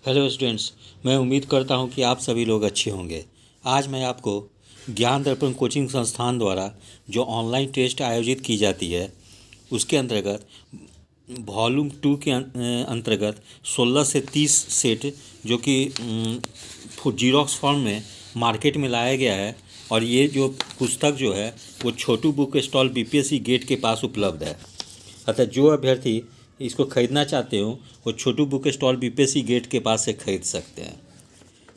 Hello students, मैं उम्मीद करता हूं कि आप सभी लोग अच्छे होंगे। आज मैं आपको ज्ञान दर्पण कोचिंग संस्थान द्वारा जो ऑनलाइन टेस्ट आयोजित की जाती है उसके अंतर्गत वॉल्यूम 2 के अंतर्गत 16 से 30 सेट जो कि जीरोक्स फॉर्म में मार्केट में लाया गया है। और ये जो पुस्तक जो है वो छोटू बुक स्टॉल बीपीएससी गेट के पास उपलब्ध है। अतः जो अभ्यर्थी इसको खरीदना चाहते हो वो छोटू बुक स्टॉल बीपीएससी गेट के पास से खरीद सकते हैं।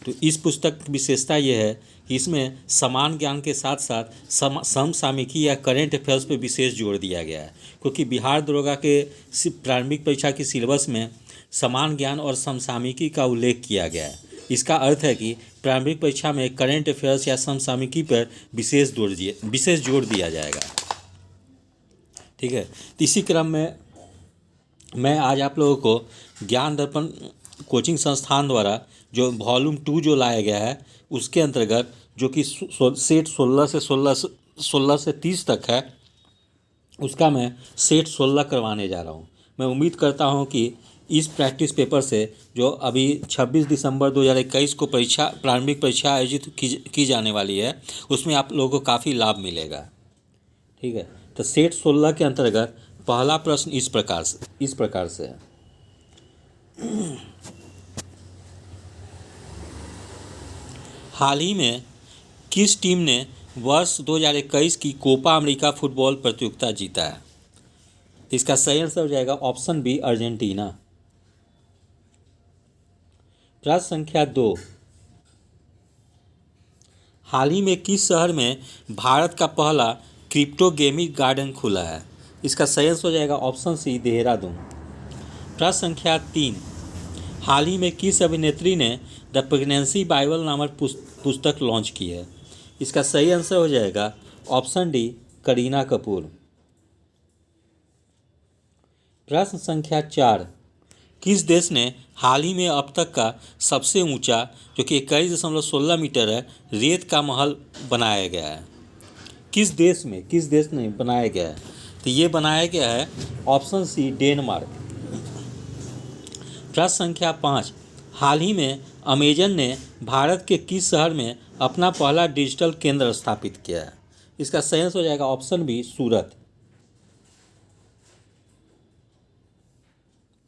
तो इस पुस्तक की विशेषता ये है कि इसमें समान ज्ञान के साथ साथ समसामयिकी या करेंट अफेयर्स पर विशेष जोर दिया गया है, क्योंकि बिहार दरोगा के प्रारंभिक परीक्षा की सिलेबस में समान ज्ञान और समसामयिकी का उल्लेख किया गया है। इसका अर्थ है कि प्रारंभिक परीक्षा में करेंट अफेयर्स या समसामयिकी पर विशेष जोर दिया जाएगा। ठीक है, तो इसी क्रम में मैं आज आप लोगों को ज्ञान दर्पण कोचिंग संस्थान द्वारा जो वॉल्यूम 2 जो लाया गया है उसके अंतर्गत जो कि सेट 16 से 30 तक है, उसका मैं सेट 16 करवाने जा रहा हूँ। मैं उम्मीद करता हूँ कि इस प्रैक्टिस पेपर से जो अभी 26 दिसंबर 2021 को प्रारंभिक परीक्षा आयोजित की जाने वाली है उसमें आप लोगों को काफ़ी लाभ मिलेगा। ठीक है, तो सेट 16 के अंतर्गत पहला प्रश्न इस प्रकार से है। हाल ही में किस टीम ने वर्ष 2021 की कोपा अमेरिका फुटबॉल प्रतियोगिता जीता है? तो इसका सही आंसर हो जाएगा ऑप्शन बी, अर्जेंटीना। प्रश्न संख्या 2, हाल ही में किस शहर में भारत का पहला क्रिप्टो गेमिंग गार्डन खुला है? इसका सही आंसर हो जाएगा ऑप्शन सी, देहरादून। प्रश्न संख्या 3, हाल ही में किस अभिनेत्री ने द प्रेगनेंसी बाइबल नामक पुस्तक लॉन्च की है? इसका सही आंसर हो जाएगा ऑप्शन डी, करीना कपूर। प्रश्न संख्या 4, किस देश ने हाल ही में अब तक का सबसे ऊंचा जो कि 21.16 मीटर है रेत का महल बनाया गया है? किस देश ने बनाया गया है? तो ये बनाया गया है ऑप्शन सी, डेनमार्क। प्रश्न संख्या 5, हाल ही में अमेजन ने भारत के किस शहर में अपना पहला डिजिटल केंद्र स्थापित किया है? इसका सही आंसर हो जाएगा ऑप्शन बी, सूरत।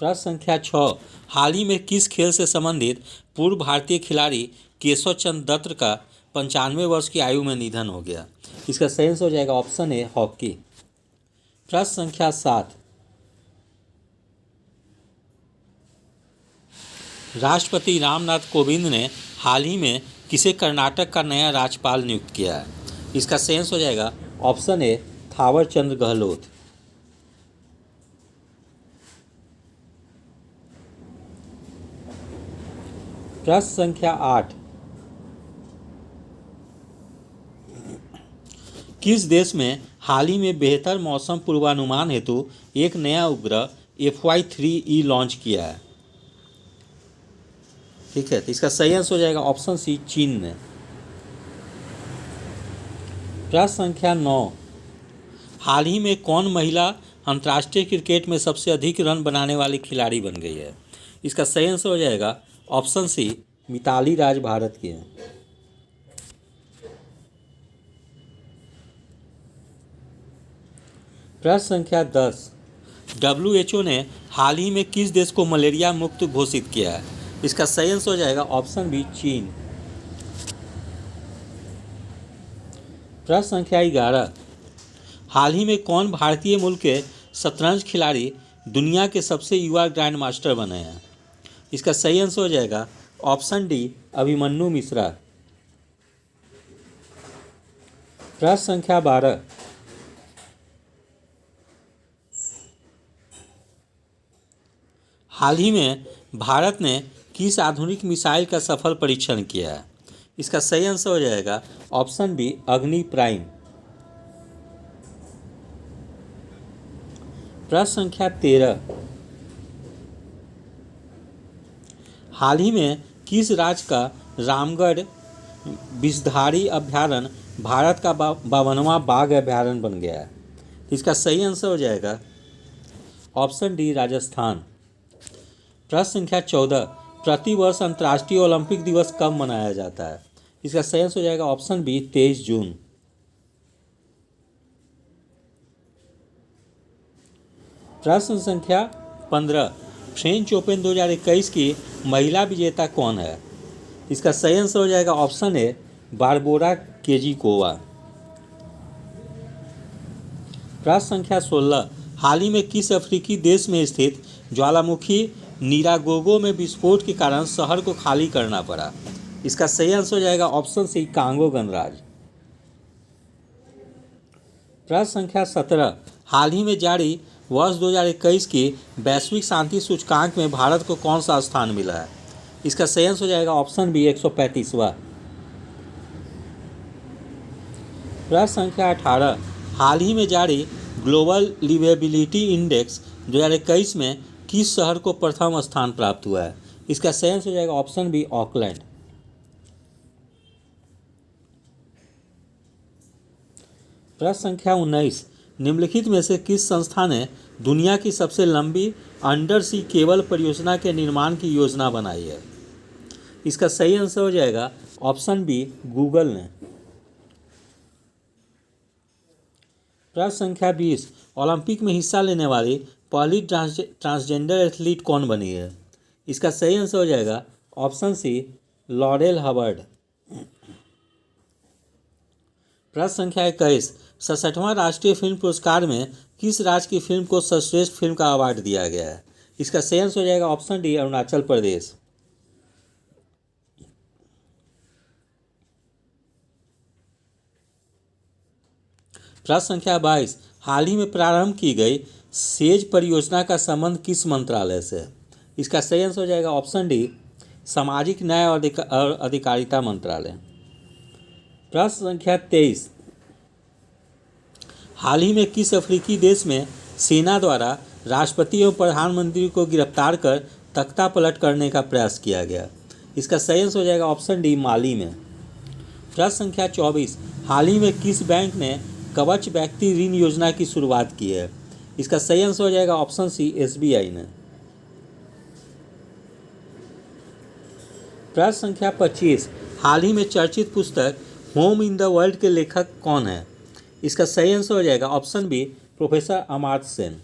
प्रश्न संख्या 6, हाल ही में किस खेल से संबंधित पूर्व भारतीय खिलाड़ी केशव चंद्र दत्त का 95 वर्ष की आयु में निधन हो गया? इसका सही आंसर हो जाएगा ऑप्शन ए, हॉकी। प्रश्न संख्या 7, राष्ट्रपति रामनाथ कोविंद ने हाल ही में किसे कर्नाटक का नया राज्यपाल नियुक्त किया है? इसका सही आंसर हो जाएगा ऑप्शन ए, थावर चंद गहलोत। प्रश्न संख्या 8, किस देश में हाल ही में बेहतर मौसम पूर्वानुमान हेतु एक नया उपग्रह FY3E लॉन्च किया है? ठीक है, तो इसका सही आंसर हो जाएगा ऑप्शन सी, चीन ने। प्रश्न संख्या 9, हाल ही में कौन महिला अंतर्राष्ट्रीय क्रिकेट में सबसे अधिक रन बनाने वाली खिलाड़ी बन गई है? इसका सही आंसर हो जाएगा ऑप्शन सी, मिताली राज भारत की है। प्रश्न संख्या 10, WHO ने हाल ही में किस देश को मलेरिया मुक्त घोषित किया है? इसका सही आंसर हो जाएगा ऑप्शन बी, चीन। प्रश्न संख्या 11, हाल ही में कौन भारतीय मूल के शतरंज खिलाड़ी दुनिया के सबसे युवा ग्रैंड मास्टर बने हैं? इसका सही आंसर हो जाएगा ऑप्शन डी, अभिमन्यु मिश्रा। प्रश्न संख्या 12, हाल ही में भारत ने किस आधुनिक मिसाइल का सफल परीक्षण किया है? इसका सही आंसर हो जाएगा ऑप्शन बी, अग्नि प्राइम। प्रश्न संख्या 13, हाल ही में किस राज्य का रामगढ़ विषधारी अभ्यारण्य भारत का 52वां बाघ अभ्यारण्य बन गया है? इसका सही आंसर हो जाएगा ऑप्शन डी, राजस्थान। प्रश्न संख्या 14, प्रतिवर्ष अंतर्राष्ट्रीय ओलंपिक दिवस कब मनाया जाता है? इसका सही आंसर हो जाएगा ऑप्शन बी 23 जून। प्रश्न संख्या 15, फ्रेंच ओपन 2021 की महिला विजेता कौन है? इसका सही आंसर हो जाएगा ऑप्शन ए बारबोरा केजिकोवा। प्रश्न संख्या 16, हाल ही में किस अफ्रीकी देश में स्थित ज्वालामुखी निरागोगो में विस्फोट के कारण शहर को खाली करना पड़ा? इसका सही आंसर हो जाएगा ऑप्शन सी कांगो गणराज्य। प्रश्न संख्या 17, हाल ही में जारी वर्ष 2021 की वैश्विक शांति सूचकांक में भारत को कौन सा स्थान मिला है? इसका सही आंसर हो जाएगा ऑप्शन बी 135वां। प्रश्न संख्या 18, हाल ही में जारी ग्लोबल लिवेबिलिटी इंडेक्स 2021 में किस शहर को प्रथम स्थान प्राप्त हुआ है? इसका सही आंसर हो जाएगा ऑप्शन बी ऑकलैंड। प्रश्न संख्या 19, निम्नलिखित में से किस संस्था ने दुनिया की सबसे लंबी अंडर सी केबल परियोजना के निर्माण की योजना बनाई है? इसका सही आंसर हो जाएगा ऑप्शन बी गूगल ने। प्रश्न संख्या 20, ओलंपिक में हिस्सा लेने वाली पहली ट्रांसजेंडर एथलीट कौन बनी है? इसका सही आंसर हो जाएगा ऑप्शन सी लॉरेल हबर्ड। प्रश्न संख्या 21, 67वां राष्ट्रीय फिल्म पुरस्कार में किस राज्य की फिल्म को सर्वश्रेष्ठ फिल्म का अवार्ड दिया गया है? इसका सही आंसर हो जाएगा ऑप्शन डी अरुणाचल प्रदेश। प्रश्न संख्या 22, हाल ही में प्रारंभ की गई सेज परियोजना का संबंध किस मंत्रालय से है? इसका सही आंसर हो जाएगा ऑप्शन डी सामाजिक न्याय और अधिकारिता मंत्रालय। प्रश्न संख्या 23, हाल ही में किस अफ्रीकी देश में सेना द्वारा राष्ट्रपति एवं प्रधानमंत्री को गिरफ्तार कर तख्ता पलट करने का प्रयास किया गया? इसका सही आंसर हो जाएगा ऑप्शन डी माली में। प्रश्न संख्या 24, हाल ही में किस बैंक ने कवच व्यक्ति ऋण योजना की शुरुआत की है? इसका सही आंसर हो जाएगा ऑप्शन सी एसबीआई ने। प्रश्न संख्या 25, हाल ही में चर्चित पुस्तक होम इन द वर्ल्ड के लेखक कौन है? इसका सही आंसर हो जाएगा option B professor Amartya Sen.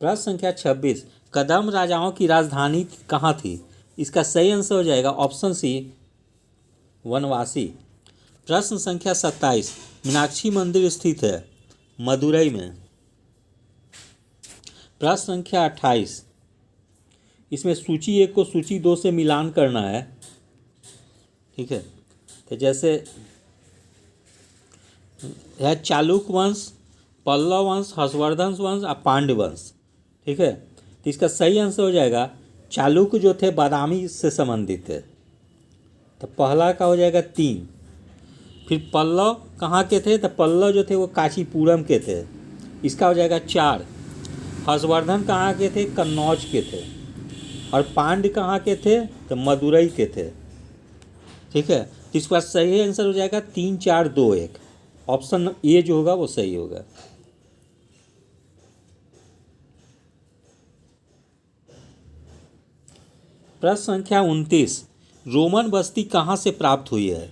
प्रश्न संख्या 26, कदम राजाओं की राजधानी कहाँ थी? इसका सही आंसर हो जाएगा ऑप्शन सी वनवासी। प्रश्न संख्या 27, मीनाक्षी मंदिर स्थित है मदुरई में। प्रश्न संख्या 28, इसमें सूची 1 को सूची 2 से मिलान करना है, ठीक है। तो जैसे है चालुक्य वंश, पल्लव वंश, हर्षवर्धन वंश और पांड्य वंश, ठीक है। तो इसका सही आंसर हो जाएगा चालुक्य जो थे बादामी से संबंधित थे, तो पहला का हो जाएगा 3। फिर पल्लव कहाँ के थे? तो पल्लव जो थे वो कांचीपुरम के थे, इसका हो जाएगा 4। हर्षवर्धन कहाँ के थे? कन्नौज के थे। और पांड्य कहाँ के थे? तो मदुरई के थे, ठीक है। तो इसका सही आंसर हो जाएगा 3, 4, 2, 1। ऑप्शन ए जो होगा वो सही होगा। प्रश्न संख्या 29, रोमन बस्ती कहाँ से प्राप्त हुई है?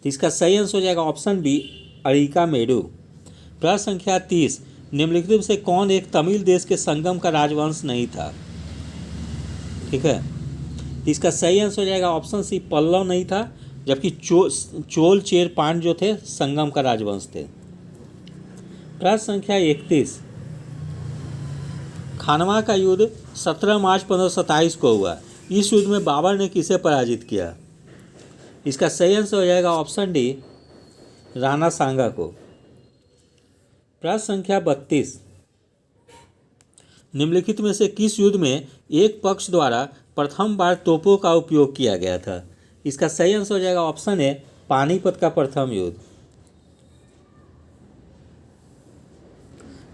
तो इसका सही आंसर हो जाएगा ऑप्शन बी अरिका मेडू। प्रश्न संख्या 30, निम्नलिखित में से कौन एक तमिल देश के संगम का राजवंश नहीं था? ठीक है, इसका सही आंसर हो जाएगा ऑप्शन सी पल्लव नहीं था, जबकि चोल चेर पांड्य जो थे संगम का राजवंश थे। प्रश्न संख्या 31, खानवा का युद्ध 17 मार्च 1527 को हुआ। इस युद्ध में बाबर ने किसे पराजित किया? इसका सही आंसर हो जाएगा ऑप्शन डी राणा सांगा को। प्रश्न संख्या 32, निम्नलिखित में से किस युद्ध में एक पक्ष द्वारा प्रथम बार तोपों का उपयोग किया गया था? इसका सही आंसर हो जाएगा ऑप्शन ए पानीपत का प्रथम युद्ध।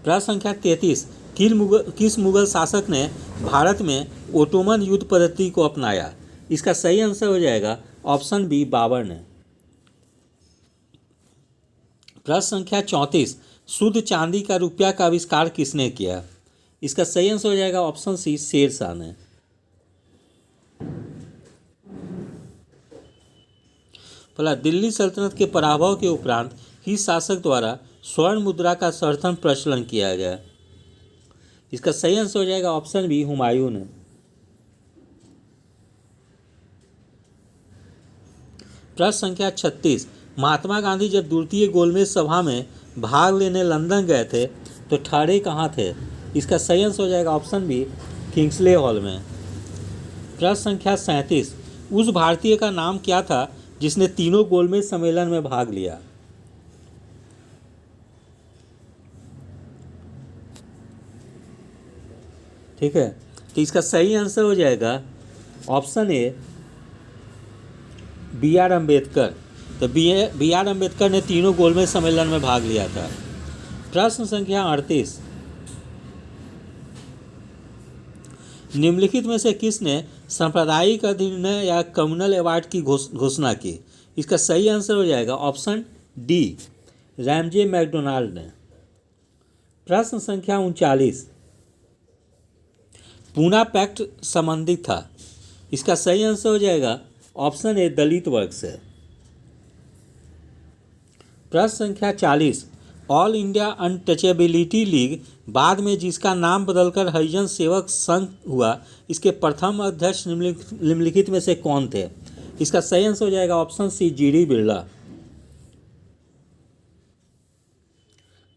प्रश्न संख्या 33, किस मुगल शासक ने भारत में ओटोमन युद्ध पद्धति को अपनाया? इसका सही आंसर हो जाएगा ऑप्शन बी बाबर ने। प्रश्न संख्या 34, शुद्ध चांदी का रुपया का आविष्कार किसने किया? इसका सही आंसर हो जाएगा ऑप्शन सी, शेर शाह ने। बोला दिल्ली सल्तनत के पराभव के उपरांत ही शासक द्वारा स्वर्ण मुद्रा का सर्वप्रथम प्रचलन किया गया। इसका सही आंसर हो जाएगा ऑप्शन बी, हुमायूं ने। प्रश्न संख्या 36, महात्मा गांधी जब द्वितीय गोलमेज सभा में भाग लेने लंदन गए थे तो ठहरे कहाँ थे? इसका सही आंसर हो जाएगा ऑप्शन बी, किंग्सले हॉल में। प्रश्न संख्या 37, उस भारतीय का नाम क्या था जिसने तीनों गोलमेज सम्मेलन में भाग लिया? ठीक है, तो इसका सही आंसर हो जाएगा option A, B R Ambedkar. तो बी आर अम्बेडकर ने तीनों गोलमेज सम्मेलन में भाग लिया था। प्रश्न संख्या 38, निम्नलिखित में से किसने सांप्रदायिक अधिनिर्णय या कम्युनल अवार्ड की घोषणा की? इसका सही आंसर हो जाएगा ऑप्शन डी, रैमजे मैकडोनाल्ड ने। प्रश्न संख्या 39, पूना पैक्ट संबंधित था। इसका सही आंसर हो जाएगा ऑप्शन ए, दलित वर्ग से। प्रश्न संख्या 40, ऑल इंडिया अनटचेबिलिटी लीग बाद में जिसका नाम बदलकर हरिजन सेवक संघ हुआ, इसके प्रथम अध्यक्ष निम्नलिखित में से कौन थे? इसका सही आंसर हो जाएगा ऑप्शन सी, जीडी बिरला।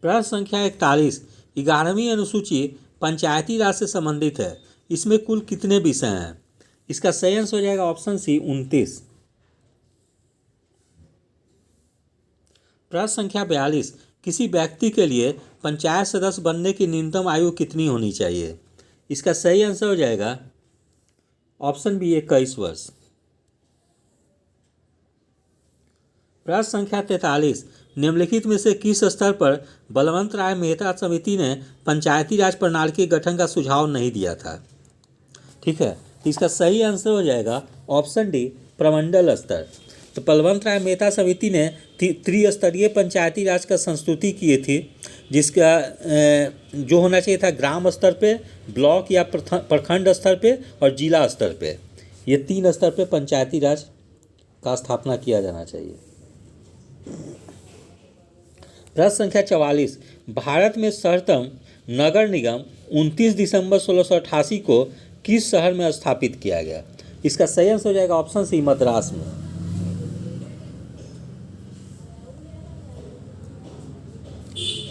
प्रश्न संख्या 41, 11वीं अनुसूची पंचायती राज से संबंधित है, इसमें कुल कितने विषय हैं? इसका सही आंसर हो जाएगा ऑप्शन सी, 29। प्रश्न संख्या 42, किसी व्यक्ति के लिए पंचायत सदस्य बनने की न्यूनतम आयु कितनी होनी चाहिए? इसका सही आंसर हो जाएगा ऑप्शन बी, 21 वर्ष। प्रश्न संख्या 43, निम्नलिखित में से किस स्तर पर बलवंत राय मेहता समिति ने पंचायती राज प्रणाली के गठन का सुझाव नहीं दिया था? ठीक है, इसका सही आंसर हो जाएगा ऑप्शन डी, प्रमंडल स्तर। तो बलवंत राय मेहता समिति ने त्रिस्तरीय पंचायती राज का संस्तुति किए थी, जिसका जो होना चाहिए था ग्राम स्तर पे, ब्लॉक या प्रखंड स्तर पे और जिला स्तर पे। ये 3 स्तर पे पंचायती राज का स्थापना किया जाना चाहिए। प्रश्न संख्या 44, भारत में सर्वप्रथम नगर निगम 29 दिसंबर 1688 को किस शहर में स्थापित किया गया? इसका सही आंसर हो जाएगा ऑप्शन सी, मद्रास में।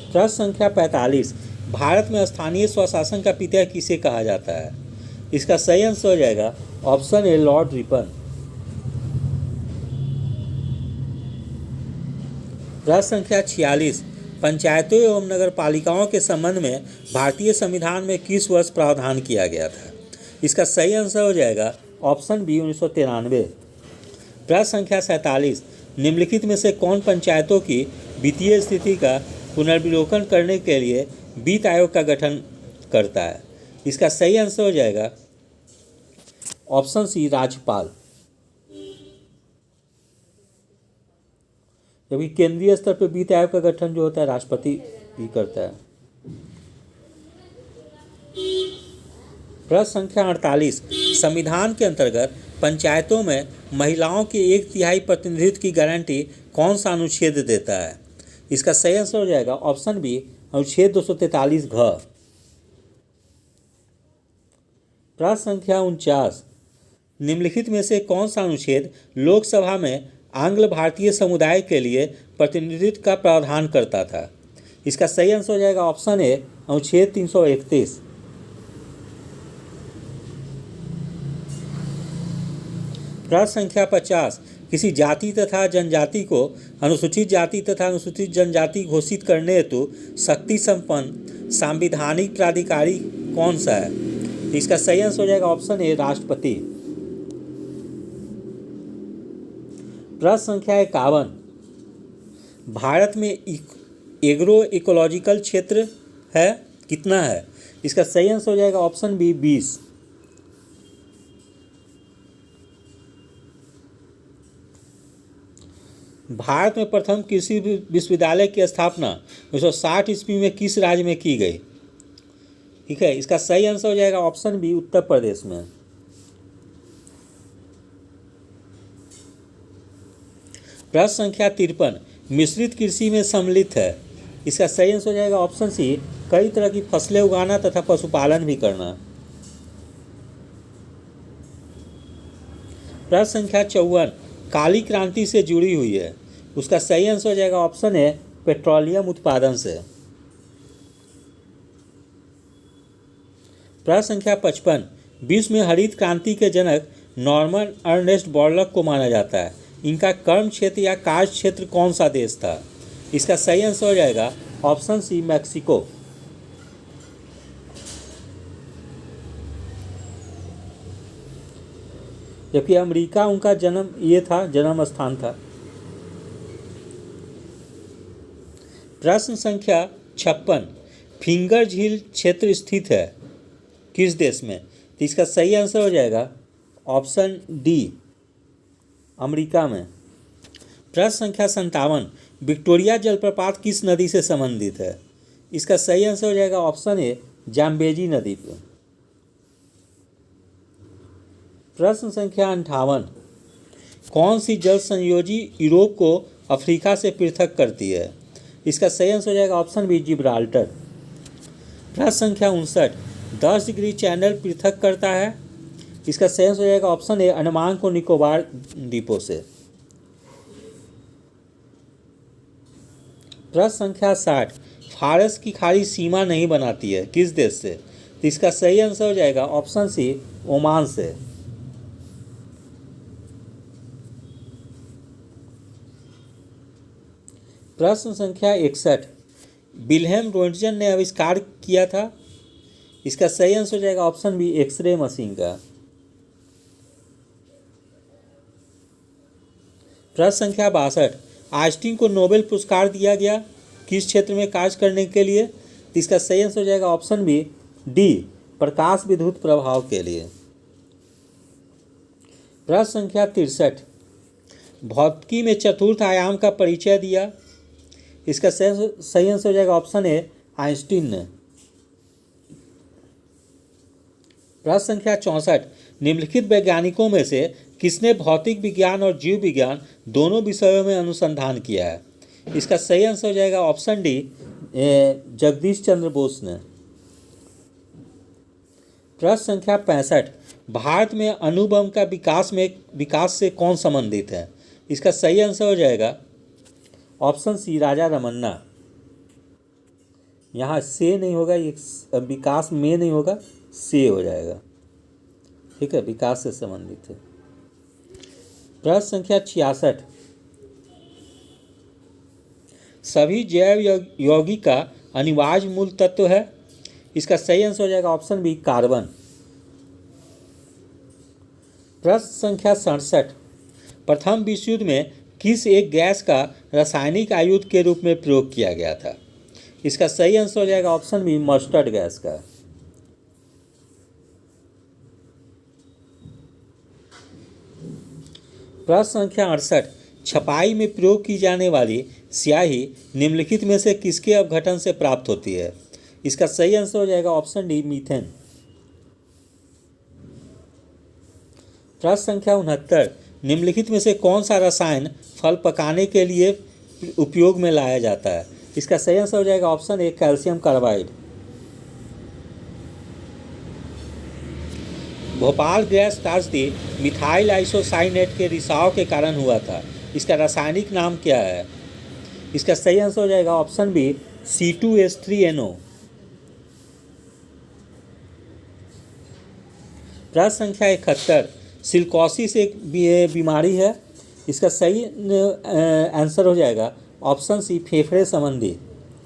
प्रश्न संख्या 45, भारत में स्थानीय स्वशासन का पिता किसे कहा जाता है? इसका सही आंसर हो जाएगा ऑप्शन ए, लॉर्ड रिपन। प्रश्न संख्या 46, पंचायतों एवं नगर पालिकाओं के संबंध में भारतीय संविधान में किस वर्ष प्रावधान किया गया था? इसका सही आंसर हो जाएगा ऑप्शन बी, 1993। प्रश्न संख्या 47, निम्नलिखित में से कौन पंचायतों की वित्तीय स्थिति का पुनर्विलोकन करने के लिए वित्त आयोग का गठन करता है? इसका सही आंसर हो जाएगा ऑप्शन सी, राज्यपाल। जबकि केंद्रीय स्तर पर वित्त आयोग का गठन जो होता है राष्ट्रपति ही करता है। प्रश्न संख्या 48, संविधान के अंतर्गत पंचायतों में महिलाओं के 1/3 प्रतिनिधित्व की गारंटी कौन सा अनुच्छेद देता है? इसका सही आंसर हो जाएगा ऑप्शन बी, अनुच्छेद 243 घ। प्रश्न संख्या 49, निम्नलिखित में से कौन सा अनुच्छेद लोकसभा में आंग्ल भारतीय समुदाय के लिए प्रतिनिधित्व का प्रावधान करता था? इसका सही आंसर हो जाएगा ऑप्शन ए, अनुच्छेद 331। प्रश्न संख्या 50, किसी जाति तथा जनजाति को अनुसूचित जाति तथा अनुसूचित जनजाति घोषित करने हेतु शक्ति संपन्न संवैधानिक प्राधिकारी कौन सा है? इसका सही आंसर हो जाएगा ऑप्शन ए, राष्ट्रपति। प्रश्न संख्या 51, भारत में एग्रो इकोलॉजिकल क्षेत्र है कितना है? इसका सही आंसर हो जाएगा ऑप्शन बी, 20। भारत में प्रथम कृषि विश्वविद्यालय की स्थापना 1960 ईस्वी में किस राज्य में की गई? ठीक है, इसका सही आंसर हो जाएगा ऑप्शन बी, उत्तर प्रदेश में। प्रश्न संख्या 53, मिश्रित कृषि में सम्मिलित है। इसका सही आंसर हो जाएगा ऑप्शन सी, कई तरह की फसलें उगाना तथा पशुपालन भी करना। प्रश्न संख्या 54, काली क्रांति से जुड़ी हुई है। उसका सही आंसर हो जाएगा ऑप्शन ए, पेट्रोलियम उत्पादन से। प्रश्न संख्या 55, विश्व में हरित क्रांति के जनक नॉर्मन अर्नेस्ट बॉरलॉग को माना जाता है। इनका कर्म क्षेत्र या कार्य क्षेत्र कौन सा देश था? इसका सही आंसर हो जाएगा ऑप्शन सी, मैक्सिको। जबकि अमेरिका उनका जन्म स्थान था। प्रश्न संख्या 56, फिंगर झील क्षेत्र स्थित है किस देश में? तो इसका सही आंसर हो जाएगा ऑप्शन डी, अमेरिका में। प्रश्न संख्या 57, विक्टोरिया जलप्रपात किस नदी से संबंधित है? इसका सही आंसर हो जाएगा ऑप्शन ए, जाम्बेजी नदी पर। प्रश्न संख्या 58, कौन सी जल संयोजी यूरोप को अफ्रीका से पृथक करती है? इसका सही आंसर हो जाएगा ऑप्शन बी, जिब्राल्टर। प्रश्न संख्या 59, 10 डिग्री चैनल पृथक करता है। इसका सही आंसर हो जाएगा ऑप्शन ए, अंडमान को निकोबार द्वीपों से। प्रश्न संख्या 60, फारस की खाड़ी सीमा नहीं बनाती है किस देश से? तो इसका सही आंसर हो जाएगा ऑप्शन सी, ओमान से। प्रश्न संख्या 61, विल्हेम रोंटगन ने आविष्कार किया था। इसका सही आंसर हो जाएगा ऑप्शन बी, एक्सरे मशीन का। प्रश्न संख्या 62, आइंस्टीन को नोबेल पुरस्कार दिया गया किस क्षेत्र में कार्य करने के लिए? तो इसका सही आंसर हो जाएगा ऑप्शन बी, डी, प्रकाश विद्युत प्रभाव के लिए। प्रश्न संख्या 63, भौतिकी में चतुर्थ आयाम का परिचय दिया। इसका सही आंसर हो जाएगा ऑप्शन ए, आइंस्टीन ने। प्रश्न संख्या 64, निम्नलिखित वैज्ञानिकों में से किसने भौतिक विज्ञान और जीव विज्ञान दोनों विषयों में अनुसंधान किया है? इसका सही आंसर हो जाएगा ऑप्शन डी, जगदीश चंद्र बोस ने। प्रश्न संख्या 65, भारत में अणु बम का विकास से कौन संबंधित है? इसका सही आंसर हो जाएगा ऑप्शन सी, राजा रमन्ना। यहाँ से नहीं होगा, ये विकास में नहीं होगा, से हो जाएगा। ठीक है, विकास से संबंधित है। प्रश्न संख्या 66, सभी जैव यौगिक का अनिवार्य मूल तत्व है। इसका सही आंसर हो जाएगा ऑप्शन बी, कार्बन। प्रश्न संख्या 67, प्रथम विश्व युद्ध में किस एक गैस का रासायनिक आयुध के रूप में प्रयोग किया गया था? इसका सही आंसर हो जाएगा ऑप्शन बी, मस्टर्ड गैस का। प्रश्न संख्या 68, छपाई में प्रयोग की जाने वाली स्याही निम्नलिखित में से किसके अपघटन से प्राप्त होती है? इसका सही आंसर हो जाएगा ऑप्शन डी, मीथेन। प्रश्न संख्या 69, निम्नलिखित में से कौन सा रसायन फल पकाने के लिए उपयोग में लाया जाता है? इसका सही आंसर हो जाएगा ऑप्शन ए, कैल्शियम कार्बाइड। भोपाल गैस त्रासदी मिथाइल आइसोसाइनेट के रिसाव के कारण हुआ था। इसका रासायनिक नाम क्या है? इसका सही आंसर हो जाएगा ऑप्शन बी, C2H3NO। प्रश्न संख्या 71, सिलिकोसिस एक बीमारी है। इसका सही आंसर हो जाएगा ऑप्शन सी, फेफड़े संबंधी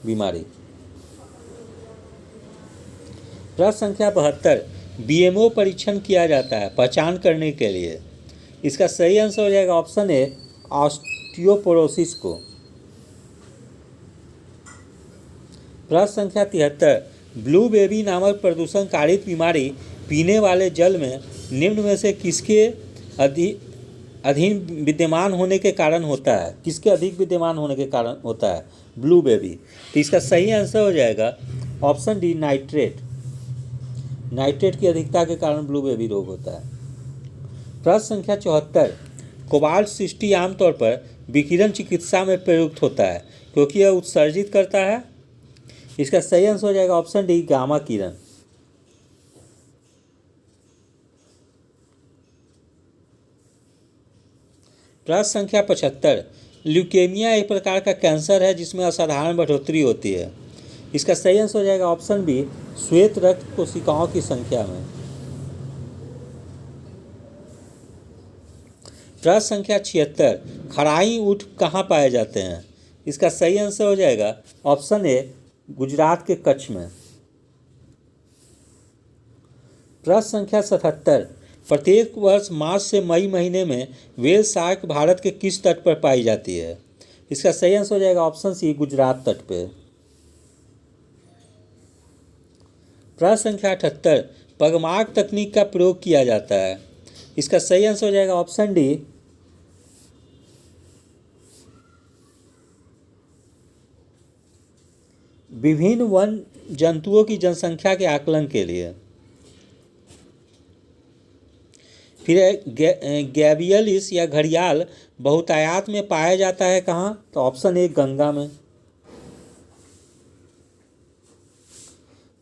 बीमारी। प्रश्न संख्या 72, BMO परीक्षण किया जाता है पहचान करने के लिए। इसका सही आंसर हो जाएगा ऑप्शन ए, ऑस्टियोपोरोसिस को। प्रश्न संख्या 73, ब्लू बेबी नामक प्रदूषण कारित बीमारी पीने वाले जल में निम्न में से किसके अधीन विद्यमान होने के कारण होता है? किसके अधिक विद्यमान होने के कारण होता है ब्लू बेबी? तो इसका सही आंसर हो जाएगा ऑप्शन डी, नाइट्रेट। नाइट्रेट की अधिकता के कारण ब्लू बेबी रोग होता है। प्रश्न संख्या 74, कोबाल्ट 60 आमतौर पर विकिरण चिकित्सा में प्रयुक्त होता है क्योंकि यह उत्सर्जित करता है। इसका सही आंसर हो जाएगा ऑप्शन डी, गामा किरण। प्रश्न संख्या 75, ल्यूकेमिया एक प्रकार का कैंसर है जिसमें असाधारण बढ़ोतरी होती है। इसका सही आंसर हो जाएगा ऑप्शन बी, श्वेत रक्त कोशिकाओं की संख्या में। प्रश्न संख्या 76, खराई ऊँट कहाँ पाए जाते हैं। इसका सही आंसर हो जाएगा ऑप्शन ए, गुजरात के कच्छ में। प्रश्न संख्या 77, प्रत्येक वर्ष मार्च से मई महीने में व्हेल शार्क भारत के किस तट पर पाई जाती है। इसका सही आंसर हो जाएगा ऑप्शन सी, गुजरात तट पे। प्रश्न संख्या 78, पगमार्क तकनीक का प्रयोग किया जाता है। इसका सही आंसर हो जाएगा ऑप्शन डी, विभिन्न वन जंतुओं की जनसंख्या के आकलन के लिए। फिर गैबियलिस या घड़ियाल बहुतायत में पाया जाता है कहाँ, तो ऑप्शन ए, गंगा में।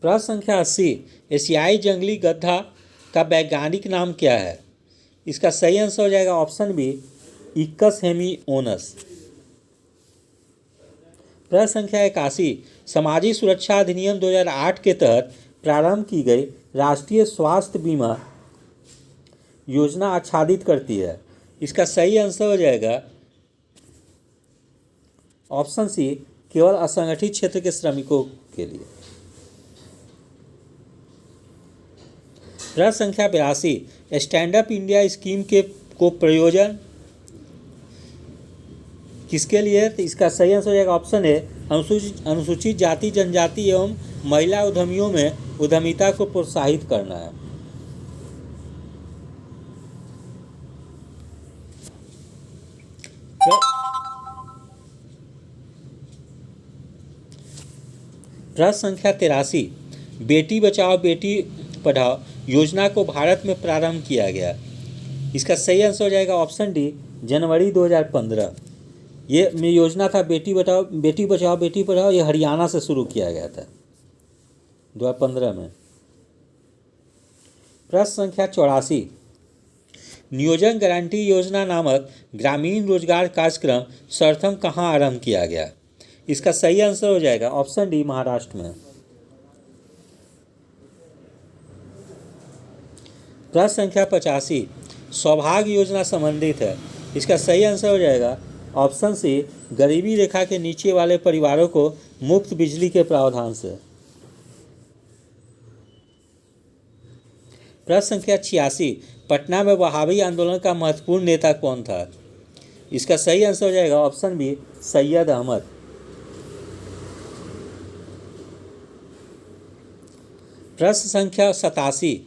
प्रश्न संख्या 80, एशियाई जंगली गधा का वैज्ञानिक नाम क्या है। इसका सही आंसर हो जाएगा ऑप्शन बी, इक्कस हेमिओनस। प्रश्न संख्या 81, सामाजिक सुरक्षा अधिनियम 2008 के तहत प्रारंभ की गई राष्ट्रीय स्वास्थ्य बीमा योजना आच्छादित करती है। इसका सही आंसर हो जाएगा ऑप्शन सी, केवल असंगठित क्षेत्र के श्रमिकों के लिए। प्रश्न संख्या 82, स्टैंड अप इंडिया स्कीम को प्रयोजन किसके लिए है। तो इसका सही आंसर हो जाएगा ऑप्शन ए, अनुसूचित जाति जनजाति एवं महिला उद्यमियों में उद्यमिता को प्रोत्साहित करना है। प्रश्न संख्या 83, बेटी बचाओ बेटी पढ़ाओ योजना को भारत में प्रारंभ किया गया। इसका सही आंसर हो जाएगा ऑप्शन डी, जनवरी 2015। ये योजना था बेटी बचाओ बेटी पढ़ाओ, ये हरियाणा से शुरू किया गया था 2015 में। प्रश्न संख्या 84, नियोजन गारंटी योजना नामक ग्रामीण रोजगार कार्यक्रम सर्वप्रथम कहाँ आरंभ किया गया। इसका सही आंसर हो जाएगा ऑप्शन डी, महाराष्ट्र में। प्रश्न संख्या 85, सौभाग्य योजना संबंधित है। इसका सही आंसर हो जाएगा ऑप्शन सी, गरीबी रेखा के नीचे वाले परिवारों को मुफ्त बिजली के प्रावधान से। प्रश्न संख्या 86, पटना में वहाबी आंदोलन का महत्वपूर्ण नेता कौन था। इसका सही आंसर हो जाएगा ऑप्शन बी, सैयद अहमद। प्रश्न संख्या 87,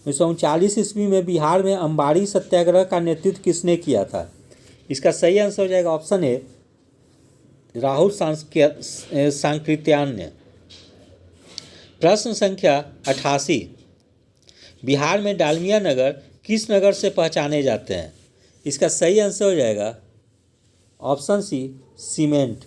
1939 ईस्वी में बिहार में अंबाड़ी सत्याग्रह का नेतृत्व किसने किया था। इसका सही आंसर हो जाएगा ऑप्शन ए, राहुल सांकृत्यायन ने। प्रश्न संख्या 88, बिहार में डालमिया नगर किस नगर से पहचाने जाते हैं। इसका सही आंसर हो जाएगा ऑप्शन सी, सीमेंट।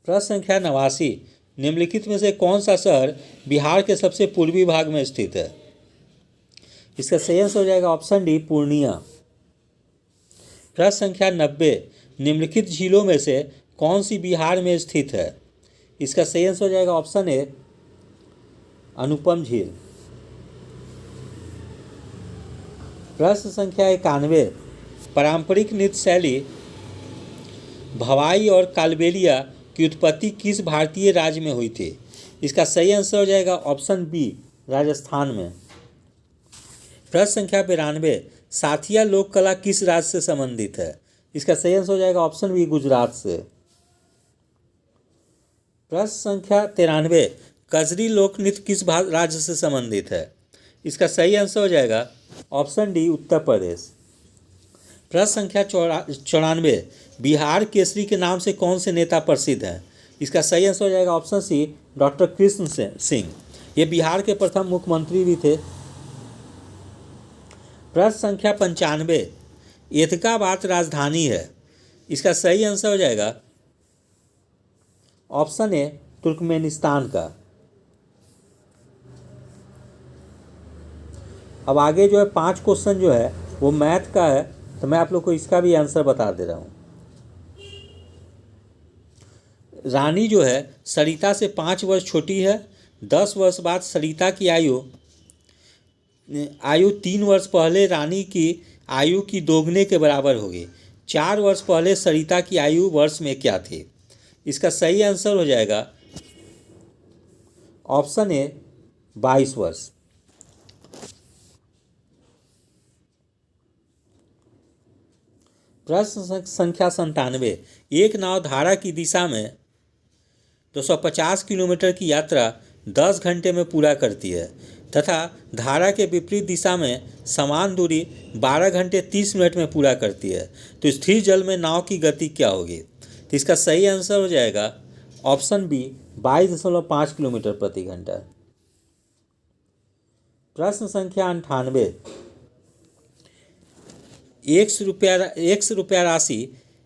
प्रश्न संख्या 89, निम्नलिखित में से कौन सा शहर बिहार के सबसे पूर्वी भाग में स्थित है। इसका सही आंसर हो जाएगा ऑप्शन डी, पूर्णिया। प्रश्न संख्या 90, निम्नलिखित झीलों में से कौन सी बिहार में स्थित है। इसका सही आंसर हो जाएगा ऑप्शन ए, अनुपम झील। प्रश्न संख्या 91, पारंपरिक नृत्य शैली भवाई और कालबेलिया की उत्पत्ति किस भारतीय राज्य में हुई थी। इसका सही आंसर हो जाएगा ऑप्शन बी, राजस्थान में। प्रश्न संख्या 92, साथिया लोक कला किस राज्य से संबंधित है। इसका सही आंसर हो जाएगा ऑप्शन बी, गुजरात से। प्रश्न संख्या 93, कजरी लोक नृत्य किस राज्य से संबंधित है। इसका सही आंसर हो जाएगा ऑप्शन डी, उत्तर प्रदेश। प्रश्न संख्या 94, बिहार केसरी के नाम से कौन से नेता प्रसिद्ध हैं? इसका सही आंसर हो जाएगा option C, doctor Krishna Singh. ये बिहार के प्रथम मुख्यमंत्री भी थे। प्रश्न संख्या 95, एतकाबाद राजधानी है। इसका सही आंसर हो जाएगा ऑप्शन ए, तुर्कमेनिस्तान का। अब आगे जो है 5 क्वेश्चन जो है वो मैथ का है, तो मैं आप लोग को इसका भी आंसर बता दे रहा हूँ। रानी जो है सरिता से 5 वर्ष छोटी है। 10 वर्ष बाद सरिता की आयु 3 वर्ष पहले रानी की आयु की दोगुने के बराबर होगी। 4 वर्ष पहले सरिता की आयु वर्ष में क्या थी? इसका सही आंसर हो जाएगा ऑप्शन ए, 22 वर्ष। प्रश्न संख्या 97, एक नाव धारा की दिशा में 250 किलोमीटर की यात्रा 10 घंटे में पूरा करती है तथा धारा के विपरीत दिशा में समान दूरी 12 घंटे 30 मिनट में पूरा करती है, तो स्थिर जल में नाव की गति क्या होगी? तो इसका सही आंसर हो जाएगा ऑप्शन बी, 22.5 किलोमीटर प्रति घंटा। प्रश्न संख्या 98, 100 रुपया राशि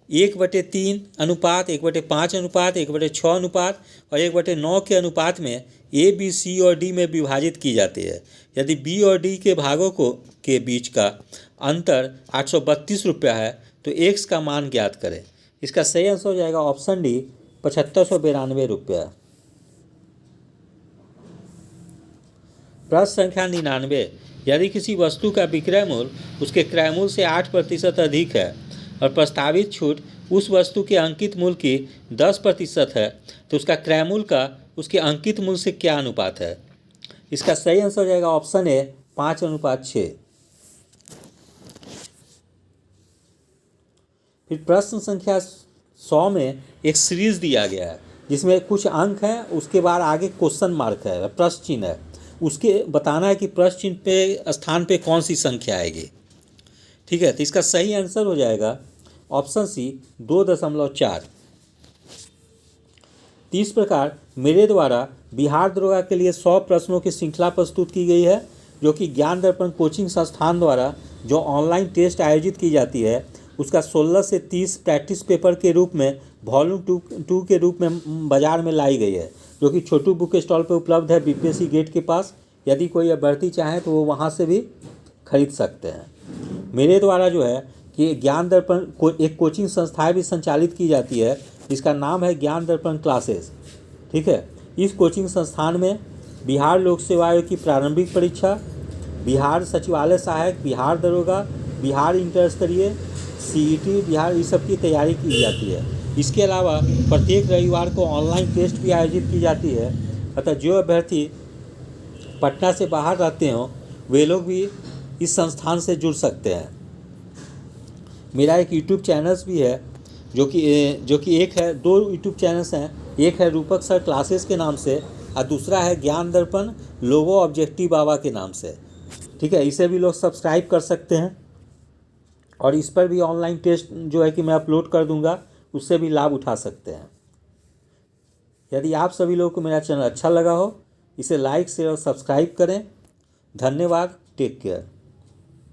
1/3 अनुपात 1/5 अनुपात 1/6 अनुपात और 1/9 के अनुपात में ए, बी, सी और डी में विभाजित की जाती है। यदि बी और डी के भागों के बीच का अंतर 832 रुपया है तो एक्स का मान ज्ञात करें। इसका सही आंसर हो जाएगा ऑप्शन डी, 7592 रुपया। प्रश्न संख्या 99, यदि किसी वस्तु का विक्रय मूल्य उसके क्रय मूल्य से 8% अधिक है और प्रस्तावित छूट उस वस्तु के अंकित मूल्य की 10% है, तो उसका क्रय मूल्य का उसके अंकित मूल्य से क्या अनुपात है? इसका सही आंसर हो जाएगा ऑप्शन ए, 5:6। फिर प्रश्न संख्या 100 में एक सीरीज दिया गया है जिसमें कुछ अंक हैं, उसके बाद आगे क्वेश्चन मार्क है, प्रश्न चिन्ह है। उसके बताना है कि प्रश्न चिन्ह पे स्थान पे कौन सी संख्या आएगी। ठीक है, तो इसका सही आंसर हो जाएगा ऑप्शन सी, 2.4। इस प्रकार मेरे द्वारा बिहार दरोगा के लिए 100 प्रश्नों की श्रृंखला प्रस्तुत की गई है, जो कि ज्ञान दर्पण कोचिंग संस्थान द्वारा जो ऑनलाइन टेस्ट आयोजित की जाती है उसका 16 से 30 प्रैक्टिस पेपर के रूप में वॉल्यूम 2 के रूप में बाजार में लाई गई है, जो कि छोटू बुक स्टॉल पर उपलब्ध है बीपीएससी गेट के पास। यदि कोई अभ्यर्थी चाहे तो वो वहाँ से भी खरीद सकते हैं। मेरे द्वारा जो है कि ज्ञान दर्पण एक कोचिंग संस्थाएं भी संचालित की जाती है जिसका नाम है ज्ञान दर्पण क्लासेस। ठीक है, इस कोचिंग संस्थान में बिहार लोक सेवा आयोग की प्रारंभिक परीक्षा, बिहार सचिवालय सहायक, बिहार दरोगा, बिहार इंटर स्तरीय, सीईटी, बिहार, इस सब की तैयारी की जाती है। इसके अलावा प्रत्येक रविवार को ऑनलाइन टेस्ट भी आयोजित की जाती है। अतः जो अभ्यर्थी पटना से बाहर रहते हों वे लोग भी इस संस्थान से जुड़ सकते हैं। मेरा एक यूट्यूब चैनल्स भी है जो कि एक है, 2 यूट्यूब चैनल्स हैं। एक है रूपक सर क्लासेस के नाम से और दूसरा है ज्ञान दर्पण लोगो ऑब्जेक्टिव बाबा के नाम से। ठीक है, इसे भी लोग सब्सक्राइब कर सकते हैं और इस पर भी ऑनलाइन टेस्ट जो है कि मैं अपलोड कर दूंगा, उससे भी लाभ उठा सकते हैं। यदि आप सभी लोगों को मेरा चैनल अच्छा लगा हो, इसे लाइक शेयर और सब्सक्राइब करें। धन्यवाद, टेक केयर।